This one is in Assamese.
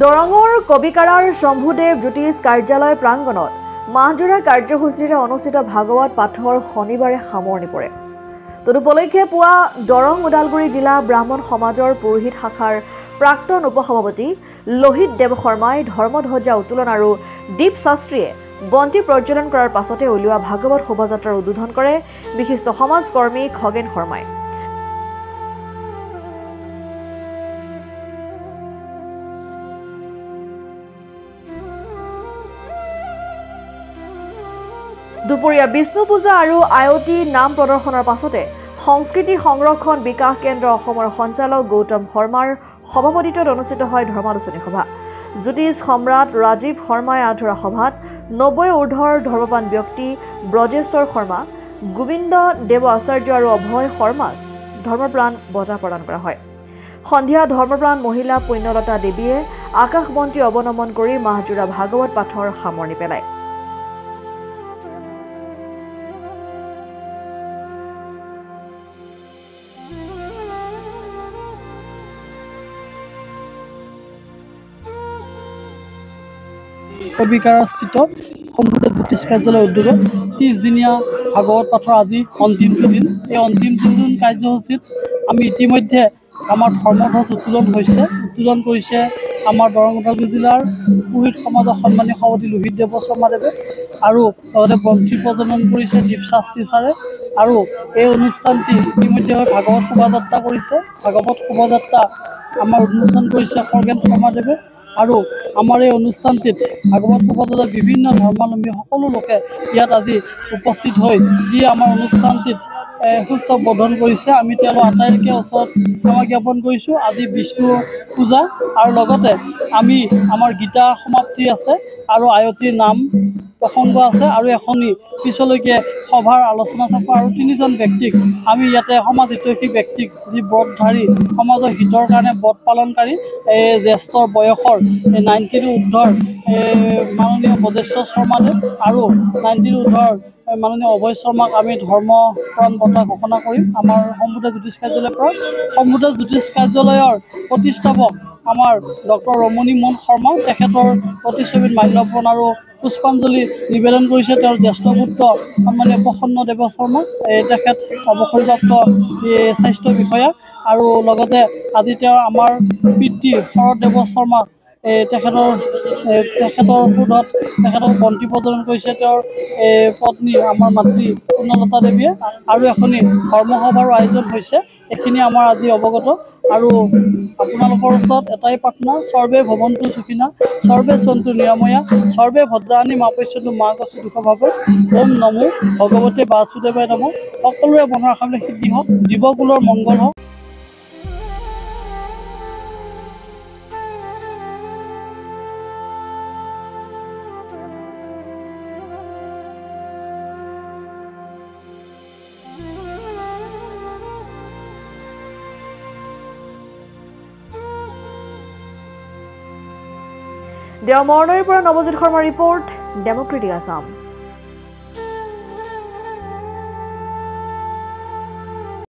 দৰঙৰ কবিকাৰাৰ শম্ভুদেৱ জ্যোতিষ কাৰ্যালয় প্ৰাংগণত মাহজোৰা কাৰ্যসূচীৰে অনুষ্ঠিত ভাগৱত পাঠৰ শনিবাৰে সামৰণি পৰে। তদুপলক্ষে পুৱা দৰং ওদালগুৰি জিলা ব্ৰাহ্মণ সমাজৰ পুৰোহিত শাখাৰ প্ৰাক্তন উপসভাপতি লোহিত দেৱ শৰ্মাই ধৰ্মধ্বজা উত্তোলন আৰু দীপ শাস্ত্ৰীয়ে বন্তি প্ৰজ্বলন কৰাৰ পাছতে উলিওৱা ভাগৱত শোভাযাত্ৰাৰ উদ্বোধন কৰে বিশিষ্ট সমাজকৰ্মী খগেন শৰ্মাই। দুপৰীয়া বিষ্ণু পূজা আৰু আয়তী নাম প্ৰদৰ্শনৰ পাছতে সংস্কৃতি সংৰক্ষণ বিকাশ কেন্দ্ৰ অসমৰ সঞ্চালক গৌতম শৰ্মাৰ সভাপতিত্বত অনুষ্ঠিত হয় ধৰ্মালোচনী সভা। জ্যোতিষ সম্ৰাট ৰাজীৱ শৰ্মাই আধৰা সভাত 90 ঊৰ্ধৰ ধৰ্মপান ব্যক্তি ব্ৰজেশ্বৰ শৰ্মা, গোবিন্দ দেৱ আচাৰ্য আৰু অভয় শৰ্মাক ধৰ্মপ্ৰাণ বঁটা প্ৰদান কৰা হয়। সন্ধিয়া ধৰ্মপ্ৰাণ মহিলা পুণ্যলতা দেৱীয়ে আকাশবন্তি অৱনমন কৰি মাহজোৰা ভাগৱত পাঠৰ সামৰণি পেলায়। কবিকাৰাস্থিত শম্ভুদেৱ জ্যোতিষ কাৰ্যালয় উদ্যোগত 30দিনীয়া ভাগৱত পাঠৰ আজি অন্তিমটো দিন। এই অন্তিম দিন কাৰ্যসূচীত আমি ইতিমধ্যে আমাৰ ধৰ্মধ্বজ উত্তোলন কৰিছে আমাৰ দৰং ওদালগুৰি জিলাৰ পুৰোহিত সমাজৰ সন্মানীয় সভাপতি লোহিত দেৱ শৰ্মাদেৱে আৰু লগতে বন্তি প্ৰজ্বলন কৰিছে দীপ শাস্ত্ৰী ছাৰে। আৰু এই অনুষ্ঠানটি ইতিমধ্যে ভাগৱত শোভাযাত্ৰা কৰিছে। ভাগৱত শোভাযাত্ৰা আমাৰ উন্মোচন কৰিছে খগেন শৰ্মাদেৱে। আৰু আমাৰ এই অনুষ্ঠানটিত ভাগৱত শোভাযাত্ৰাত বিভিন্ন ধৰ্মাৱলম্বী সকলো লোকে ইয়াত আজি উপস্থিত হৈ যি আমাৰ অনুষ্ঠানটিত সুস্থ বোধন কৰিছে। আমি তেওঁলোক আটাইকে ওচৰত ক্ষমা জ্ঞাপন কৰিছোঁ। আজি বিষ্ণু পূজা আৰু লগতে আমি আমাৰ গীতা সমাপ্তি আছে আৰু আয়তীৰ নাম প্ৰসংগ আছে আৰু এখনি পিছলৈকে সভাৰ আলোচনা চক্ৰ আৰু 3জন ব্যক্তিক আমি ইয়াতে সমাজ হিতৈষী ব্যক্তিক যি ব্ৰতধাৰী সমাজৰ হিতৰ কাৰণে ব্ৰত পালনকাৰী জ্যেষ্ঠ বয়সৰ 90 ঊৰ্ধৰ মাননীয় ব্ৰজেশ্বৰ শৰ্মাদেৱ আৰু 90 ঊৰ্ধৰ মাননীয় অভয় শৰ্মাক আমি ধৰ্মপ্ৰাণ বঁটা ঘোষণা কৰিম আমাৰ শম্ভুদেৱ জ্যোতিষ কাৰ্যালয়ৰ পৰা। শম্ভুদেৱ জ্যোতিষ কাৰ্যালয়ৰ প্ৰতিষ্ঠাপক আমাৰ ডক্টৰ ৰমণী মোহন শৰ্মা, তেখেতৰ প্ৰতিচ্ছবিত মাল্যৰ্পণ আৰু পুষ্পাঞ্জলি নিবেদন কৰিছে তেওঁৰ জ্যেষ্ঠ পুত্ৰ সন্মানীয় প্ৰসন্ন দেৱ শৰ্মা, তেখেত অৱসৰপ্ৰাপ্ত স্বাস্থ্য বিষয়া। আৰু লগতে আজি তেওঁ আমাৰ পিতৃ শৰৎদেৱ শৰ্মা তেখেতৰ ক্ৰোধত তেখেতক বন্তি প্ৰজ্বলন কৰিছে তেওঁৰ পত্নী আমাৰ মাতৃ পুণ্যলতা দেৱীয়ে। আৰু এখনি ধৰ্মসভাৰো আয়োজন হৈছে। এইখিনি আমাৰ আজি অৱগত। আৰু আপোনালোকৰ ওচৰত এটাই প্ৰাৰ্থনা, সৰ্বে ভৱন্তু সুখিনা, সৰ্বে সন্তু নিৰাময়া, সৰ্বে ভদ্ৰাণি মা পশ্যন্তু মা কছু দুঃখভাৱে, ওম নমো ভগৱতে বাসুদেৱায় নমঃ। সকলোৰে মনৰ আশাবিলাক সিদ্ধি হওক, জীৱকুলৰ মংগল হওক। দেওমৰণৈৰ পৰা নৱজিত শৰ্মাৰ ৰিপৰ্ট, ডেমক্ৰেটিক আছাম।